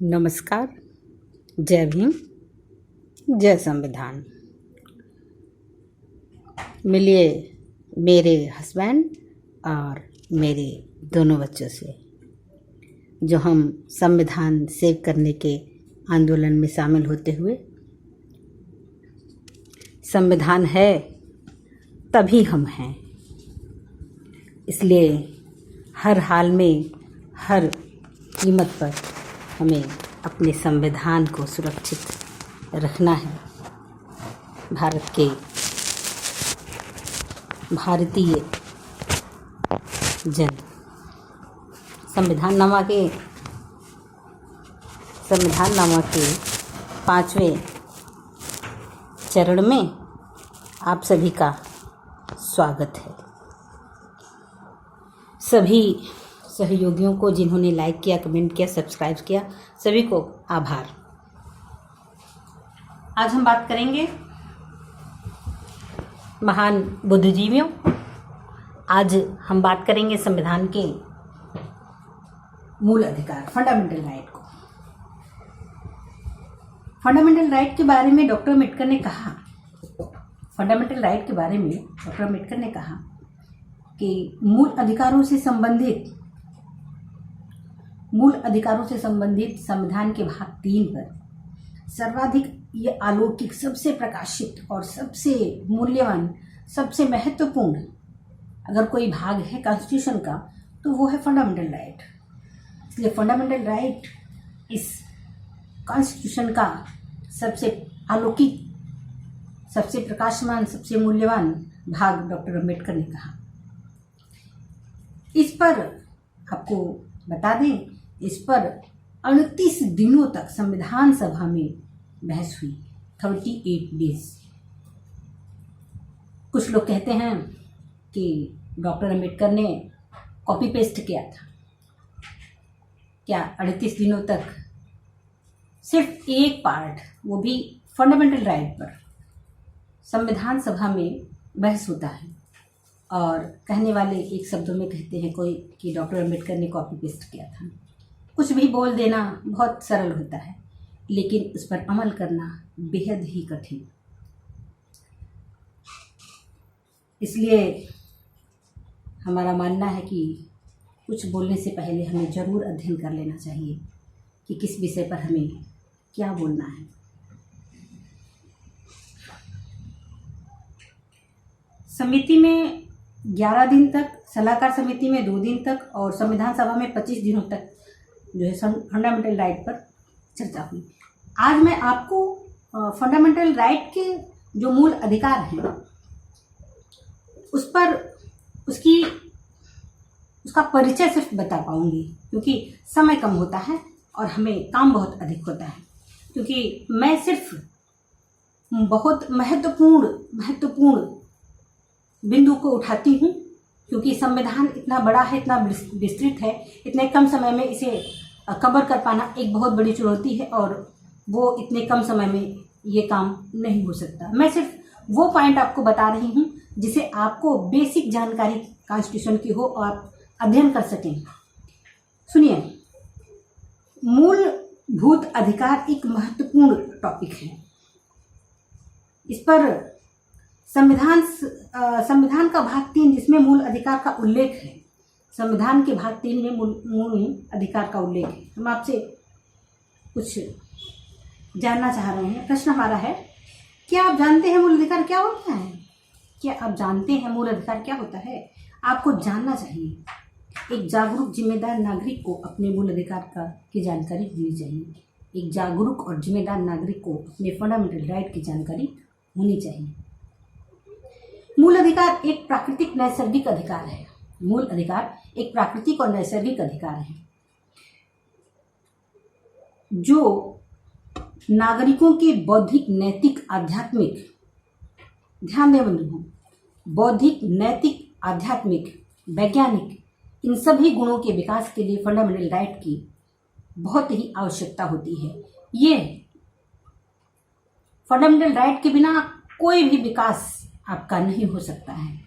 नमस्कार। जय भीम, जय संविधान। मिलिए मेरे हस्बैंड और मेरे दोनों बच्चों से, जो हम संविधान सेव करने के आंदोलन में शामिल होते हुए, संविधान है तभी हम हैं, इसलिए हर हाल में हर कीमत पर हमें अपने संविधान को सुरक्षित रखना है। भारत के भारतीय जन संविधान नामा के 5वें चरण में आप सभी का स्वागत है। सभी सहयोगियों को जिन्होंने लाइक किया, कमेंट किया, सब्सक्राइब किया, सभी को आभार। आज हम बात करेंगे महान बुद्धिजीवियों। आज हम बात करेंगे संविधान के मूल अधिकार, फंडामेंटल राइट को। फंडामेंटल राइट के बारे में डॉक्टर अम्बेडकर ने कहा कि मूल अधिकारों से संबंधित संविधान के भाग 3 पर सर्वाधिक ये अलौकिक, सबसे प्रकाशित और सबसे मूल्यवान, सबसे महत्वपूर्ण अगर कोई भाग है कॉन्स्टिट्यूशन का, तो वो है फंडामेंटल राइट। इसलिए फंडामेंटल राइट इस कॉन्स्टिट्यूशन का सबसे अलौकिक, सबसे प्रकाशमान, सबसे मूल्यवान भाग डॉक्टर अम्बेडकर ने कहा। इस पर आपको बता दें, इस पर 38 दिनों तक संविधान सभा में बहस हुई, 38 डेज। कुछ लोग कहते हैं कि डॉक्टर अम्बेडकर ने कॉपी पेस्ट किया था। क्या 38 दिनों तक सिर्फ एक पार्ट, वो भी फंडामेंटल राइट पर संविधान सभा में बहस होता है और कहने वाले एक शब्दों में कहते हैं कोई कि डॉक्टर अम्बेडकर ने कॉपी पेस्ट किया था। कुछ भी बोल देना बहुत सरल होता है, लेकिन उस पर अमल करना बेहद ही कठिन। इसलिए हमारा मानना है कि कुछ बोलने से पहले हमें ज़रूर अध्ययन कर लेना चाहिए कि किस विषय पर हमें क्या बोलना है। समिति में 11 दिन तक, सलाहकार समिति में 2 दिन तक और संविधान सभा में 25 दिनों तक जो है फंडामेंटल राइट पर चर्चा हुई। आज मैं आपको फंडामेंटल राइट के जो मूल अधिकार हैं उस पर उसका परिचय सिर्फ बता पाऊंगी, क्योंकि समय कम होता है और हमें काम बहुत अधिक होता है। क्योंकि मैं सिर्फ बहुत महत्वपूर्ण बिंदु को उठाती हूँ, क्योंकि संविधान इतना बड़ा है, इतना विस्तृत है, इतने कम समय में इसे कवर कर पाना एक बहुत बड़ी चुनौती है और वो इतने कम समय में ये काम नहीं हो सकता। मैं सिर्फ वो पॉइंट आपको बता रही हूँ जिसे आपको बेसिक जानकारी कॉन्स्टिट्यूशन की हो और आप अध्ययन कर सकें। सुनिए, मूलभूत अधिकार एक महत्वपूर्ण टॉपिक है। इस पर संविधान का भाग 3 जिसमें मूल अधिकार का उल्लेख है, संविधान के भाग 3 में मूल अधिकार का उल्लेख है। हम आपसे कुछ जानना चाह रहे हैं। प्रश्न हमारा है, क्या आप जानते हैं मूल अधिकार क्या होता है? क्या आप जानते हैं मूल अधिकार क्या होता है? आपको जानना चाहिए। एक जागरूक जिम्मेदार नागरिक को अपने मूल अधिकार की जानकारी होनी चाहिए। एक जागरूक और जिम्मेदार नागरिक को अपने फंडामेंटल राइट की जानकारी होनी चाहिए। मूल अधिकार एक प्राकृतिक नैसर्गिक अधिकार है। मूल अधिकार एक प्राकृतिक और नैसर्गिक अधिकार है जो नागरिकों के बौद्धिक, नैतिक, आध्यात्मिक, ध्यान दें बंधुओं, बौद्धिक, नैतिक, आध्यात्मिक, वैज्ञानिक, इन सभी गुणों के विकास के लिए फंडामेंटल राइट की बहुत ही आवश्यकता होती है। ये फंडामेंटल राइट के बिना कोई भी विकास आपका नहीं हो सकता है।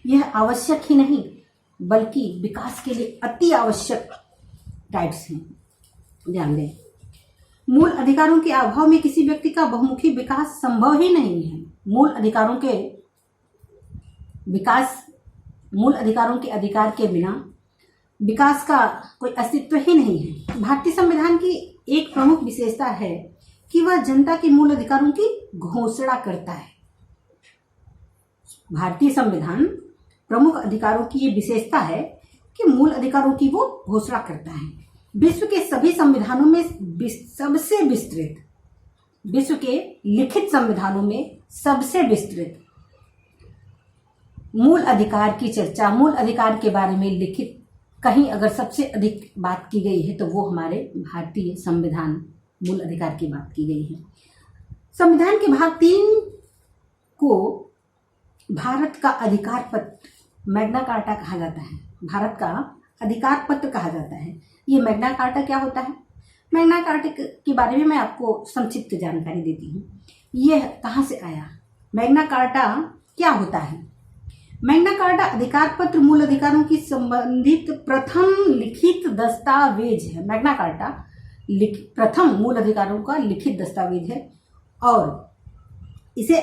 यह आवश्यक ही नहीं बल्कि विकास के लिए अति आवश्यक राइट्स हैं। ध्यान दें, मूल अधिकारों के अभाव में किसी व्यक्ति का बहुमुखी विकास संभव ही नहीं है। मूल अधिकारों के अधिकार के बिना विकास का कोई अस्तित्व ही नहीं है। भारतीय संविधान की एक प्रमुख विशेषता है कि वह जनता के मूल अधिकारों की घोषणा करता है। भारतीय संविधान प्रमुख अधिकारों की ये विशेषता है कि मूल अधिकारों की वो घोषणा करता है। विश्व के सभी संविधानों में सबसे विस्तृत, विश्व के लिखित संविधानों में सबसे विस्तृत मूल अधिकार की चर्चा, मूल अधिकार के बारे में लिखित कहीं अगर सबसे अधिक बात की गई है तो वो हमारे भारतीय संविधान मूल अधिकार की बात की गई है। संविधान के भाग 3 को भारत का अधिकार पत्र, मैग्ना कार्टा कहा जाता है। भारत का अधिकार पत्र कहा जाता है। ये मैग्ना कार्टा क्या होता है? मैग्ना कार्टा के बारे में मैं आपको संक्षिप्त जानकारी देती हूँ। यह कहाँ से आया? मैग्ना कार्टा क्या होता है? मैग्ना कार्टा अधिकार पत्र मूल अधिकारों की संबंधित प्रथम लिखित दस्तावेज है। मैग्ना कार्टा प्रथम मूल अधिकारों का लिखित दस्तावेज है और इसे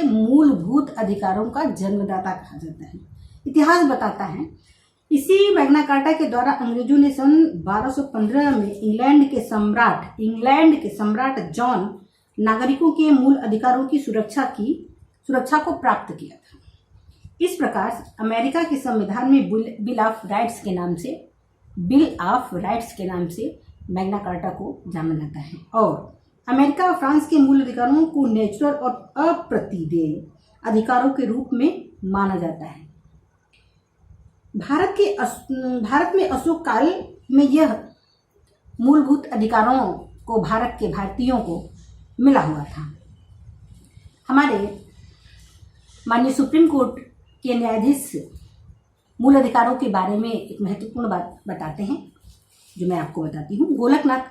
मूलभूत अधिकारों का जन्मदाता कहा जाता है। इतिहास बताता है इसी मैग्ना कार्टा के द्वारा अंग्रेजों ने सन 1215 में इंग्लैंड के सम्राट जॉन नागरिकों के मूल अधिकारों की सुरक्षा को प्राप्त किया था। इस प्रकार अमेरिका के संविधान में बिल ऑफ राइट्स के नाम से मैग्ना कार्टा को जाना जाता है और अमेरिका और फ्रांस के मूल अधिकारों को नेचुरल और अप्रतिदेय अधिकारों के रूप में माना जाता है। भारत में अशोक काल में यह मूलभूत अधिकारों को भारत के भारतीयों को मिला हुआ था। हमारे माननीय सुप्रीम कोर्ट के न्यायाधीश मूल अधिकारों के बारे में एक महत्वपूर्ण बात बताते हैं जो मैं आपको बताती हूँ। गोलकनाथ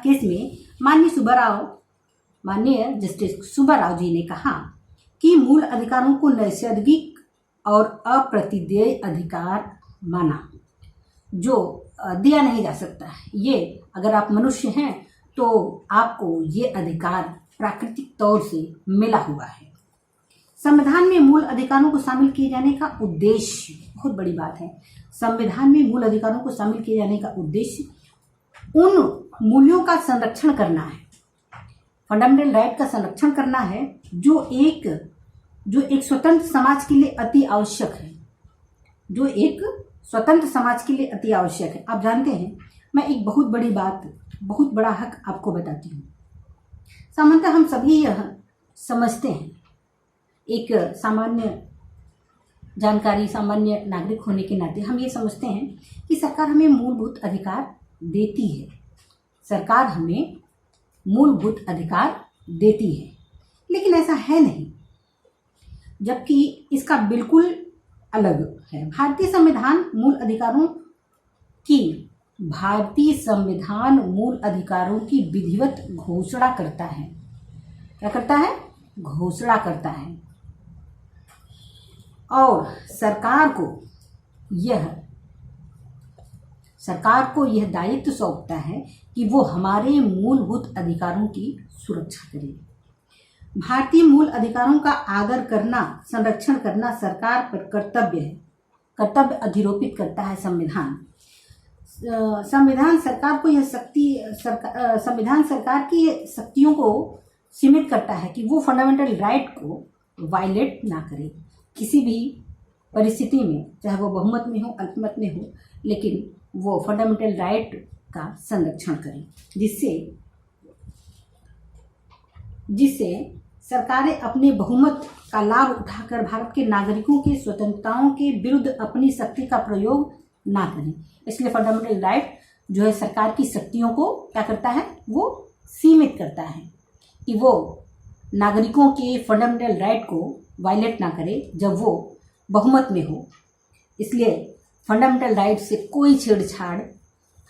केस में माननीय जस्टिस सुब्बाराव जी ने कहा कि मूल अधिकारों को नैसर्गिक और अप्रतिदेय अधिकार माना जो दिया नहीं जा सकता है। ये अगर आप मनुष्य हैं तो आपको ये अधिकार प्राकृतिक तौर से मिला हुआ है। संविधान में मूल अधिकारों को शामिल किए जाने का उद्देश्य, बहुत बड़ी बात है, संविधान में मूल अधिकारों को शामिल किए जाने का उद्देश्य उन मूल्यों का संरक्षण करना है, फंडामेंटल राइट का संरक्षण करना है जो एक स्वतंत्र समाज के लिए अति आवश्यक है। आप जानते हैं, मैं एक बहुत बड़ा हक आपको बताती हूँ। सामान्यतः हम सभी यह समझते हैं, एक सामान्य नागरिक होने के नाते हम ये समझते हैं कि सरकार हमें मूलभूत अधिकार देती है, लेकिन ऐसा है नहीं, जबकि इसका बिल्कुल अलग है। भारतीय संविधान मूल अधिकारों की विधिवत घोषणा करता है। क्या करता है? घोषणा करता है और सरकार को यह दायित्व सौंपता है कि वो हमारे मूलभूत अधिकारों की सुरक्षा करे। भारतीय मूल अधिकारों का आदर करना, संरक्षण करना सरकार पर कर्तव्य अधिरोपित करता है संविधान सरकार की शक्तियों को सीमित करता है कि वो फंडामेंटल राइट को वायलेट ना करे किसी भी परिस्थिति में, चाहे वो बहुमत में हो, अल्पमत में हो, लेकिन वो फंडामेंटल राइट का संरक्षण करे, जिससे सरकारें अपने बहुमत का लाभ उठाकर भारत के नागरिकों की स्वतंत्रताओं के विरुद्ध अपनी शक्ति का प्रयोग ना करें। इसलिए फंडामेंटल राइट जो है सरकार की शक्तियों को क्या करता है? वो सीमित करता है कि वो नागरिकों के फंडामेंटल राइट को वायलेट ना करे जब वो बहुमत में हो। इसलिए फंडामेंटल राइट से कोई छेड़छाड़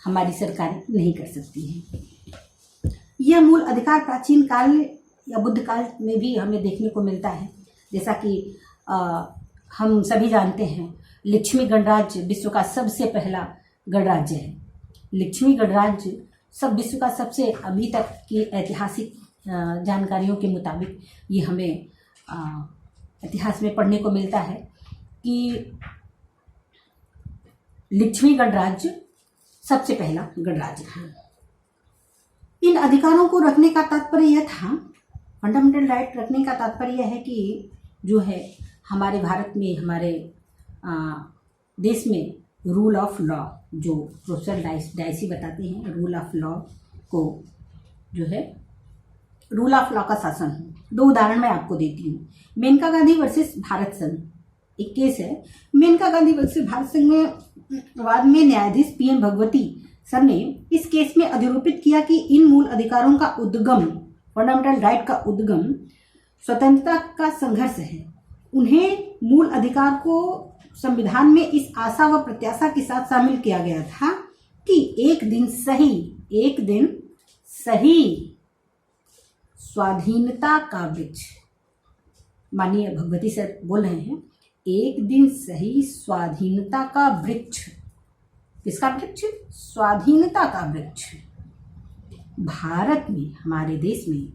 हमारी सरकार नहीं कर सकती है। यह मूल अधिकार प्राचीन काल या बुद्ध काल में भी हमें देखने को मिलता है। जैसा कि हम सभी जानते हैं, लक्ष्मी गणराज्य विश्व का सबसे पहला गणराज्य है। लक्ष्मी गणराज्य सब विश्व का सबसे अभी तक की ऐतिहासिक जानकारियों के मुताबिक ये हमें इतिहास में पढ़ने को मिलता है कि लिच्छवी गणराज्य सबसे पहला गणराज्य था। इन अधिकारों को रखने का तात्पर्य यह था, फंडामेंटल राइट रखने का तात्पर्य यह है कि जो है हमारे भारत में, हमारे देश में रूल ऑफ लॉ, जो प्रोफेसर डाइसी बताते हैं, रूल ऑफ लॉ को जो है रूल ऑफ लॉ का शासन हो। 2 उदाहरण मैं आपको देती हूँ। मेनका गांधी वर्सेस भारत संघ एक केस है। मेनका गांधी वर्सेस भारत संघ में बाद में न्यायाधीश PM भगवती सर ने इस केस में अधिरोपित किया कि इन मूल अधिकारों का उद्गम, फंडामेंटल राइट का उद्गम स्वतंत्रता का संघर्ष है। उन्हें मूल अधिकार को संविधान में इस आशा व प्रत्याशा के साथ शामिल किया गया था कि एक दिन सही स्वाधीनता का वृक्ष, माननीय भगवती सर बोल रहे हैं, एक दिन सही स्वाधीनता का वृक्ष, किसका वृक्ष? स्वाधीनता का वृक्ष भारत में, हमारे देश में,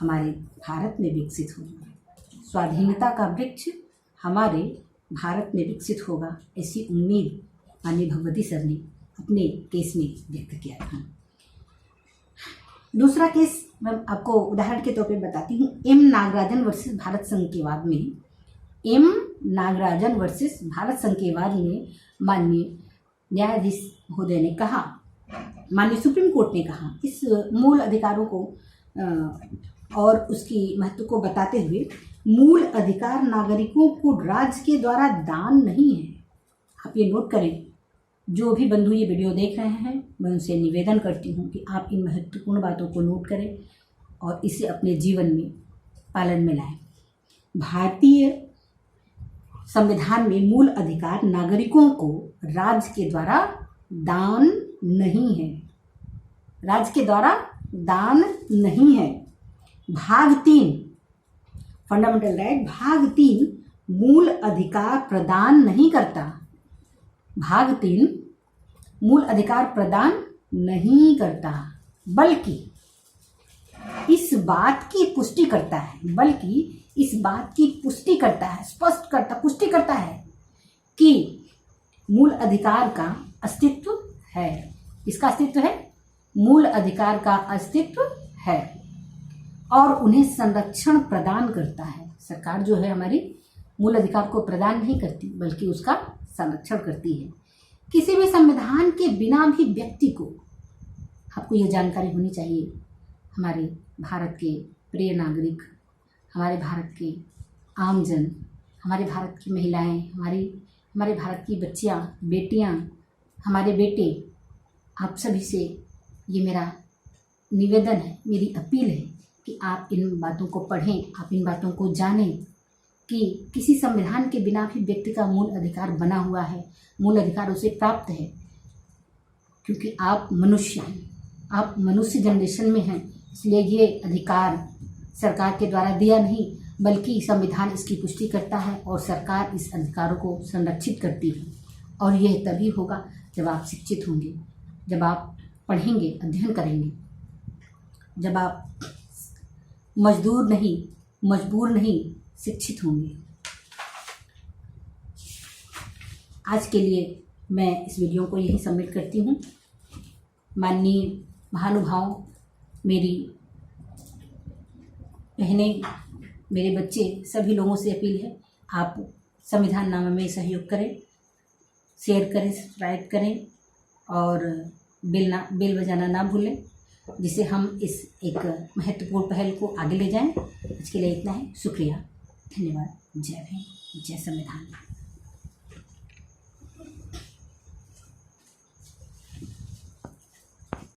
हमारे भारत में विकसित होगा। स्वाधीनता का वृक्ष हमारे भारत में विकसित होगा, ऐसी उम्मीद माननीय भगवती सर ने अपने केस में व्यक्त किया था। दूसरा केस मैं आपको उदाहरण के तौर पे बताती हूँ। M नागराजन वर्सेस भारत संघ के वाद में, M नागराजन वर्सेस भारत संघ के वाद में माननीय न्यायाधीश महोदय ने कहा, माननीय सुप्रीम कोर्ट ने कहा, इस मूल अधिकारों को और उसकी महत्व को बताते हुए, मूल अधिकार नागरिकों को राज्य के द्वारा दान नहीं है। आप ये नोट करें, जो भी बंधु ये वीडियो देख रहे हैं, मैं उनसे निवेदन करती हूँ कि आप इन महत्वपूर्ण बातों को नोट करें और इसे अपने जीवन में पालन में लाएं। भारतीय संविधान में मूल अधिकार नागरिकों को राज्य के द्वारा दान नहीं है, राज्य के द्वारा दान नहीं है। भाग 3 फंडामेंटल राइट, भाग 3 मूल अधिकार प्रदान नहीं करता। भाग 3 मूल अधिकार प्रदान नहीं करता, बल्कि इस बात की पुष्टि करता है, स्पष्ट करता, पुष्टि करता है कि मूल अधिकार का अस्तित्व है। इसका अस्तित्व है, मूल अधिकार का अस्तित्व है और उन्हें संरक्षण प्रदान करता है। सरकार जो है हमारी मूल अधिकार को प्रदान नहीं करती, बल्कि उसका संरक्षण करती है। किसी भी संविधान के बिना भी व्यक्ति को, आपको यह जानकारी होनी चाहिए, हमारे भारत के प्रिय नागरिक, हमारे भारत के आमजन, हमारे भारत की महिलाएं, हमारे भारत की बच्चियां, बेटियां, हमारे बेटे, आप सभी से ये मेरा निवेदन है, मेरी अपील है कि आप इन बातों को पढ़ें, आप इन बातों को जानें कि किसी संविधान के बिना भी व्यक्ति का मूल अधिकार बना हुआ है, मूल अधिकार उसे प्राप्त है, क्योंकि आप मनुष्य हैं, आप मनुष्य जनरेशन में हैं। इसलिए ये अधिकार सरकार के द्वारा दिया नहीं, बल्कि संविधान इसकी पुष्टि करता है और सरकार इस अधिकारों को संरक्षित करती है। और यह तभी होगा जब आप शिक्षित होंगे, जब आप पढ़ेंगे, अध्ययन करेंगे, जब आप मजबूर नहीं शिक्षित होंगे। आज के लिए मैं इस वीडियो को यहीं सबमिट करती हूँ। माननीय महानुभाव, मेरी बहनें, मेरे बच्चे, सभी लोगों से अपील है, आप संविधान नामा में सहयोग करें, शेयर करें, सब्सक्राइब करें और बेल बजाना ना भूलें, जिसे हम इस एक महत्वपूर्ण पहल को आगे ले जाएं। आज के लिए इतना है। शुक्रिया, धन्यवाद। जय भीम, जय संविधान।